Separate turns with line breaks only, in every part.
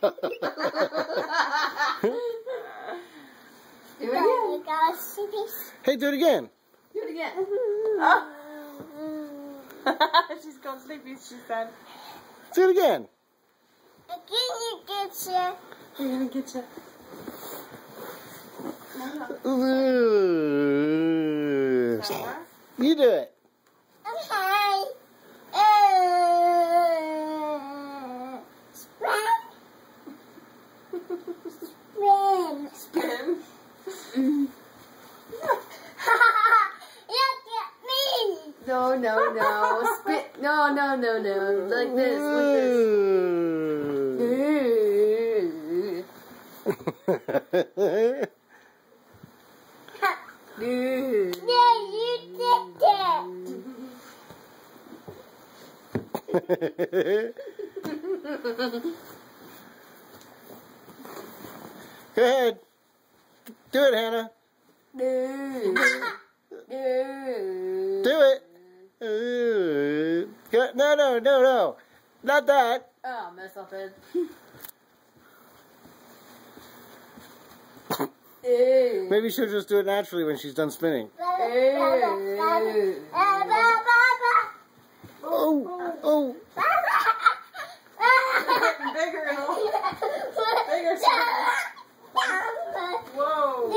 Do it again.
Hey, do it again.
Do it again. She's gone sleepy, she said.
Do it again.
We're gonna get you.
Ooh. You do it.
Spin. No, no, no. Spin. No, no, no, no. Like this.
Go ahead. Do it, Hannah. Do it. No, no, no, no. Not that.
Oh, mess up it.
Maybe she'll just do it naturally when she's done spinning. Oh, oh.
Getting bigger and bigger circles. Whoa.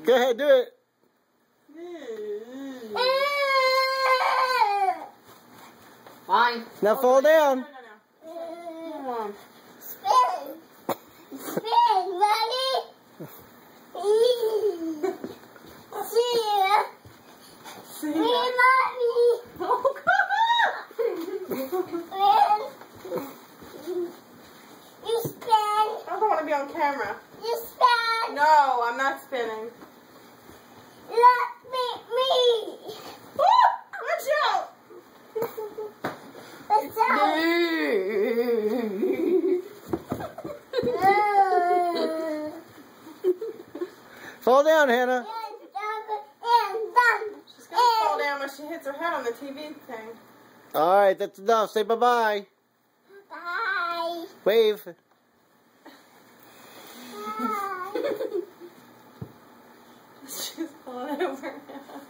Go ahead, do it.
Fine.
Now fall down.
No. Oh, come on. I don't want to be on camera. No, I'm not spinning. Watch out.
Fall down, Hannah.
She's going to fall down when she hits her head on the TV thing.
All right, that's enough. Say bye-bye.
Bye.
Wave.
She's falling over now.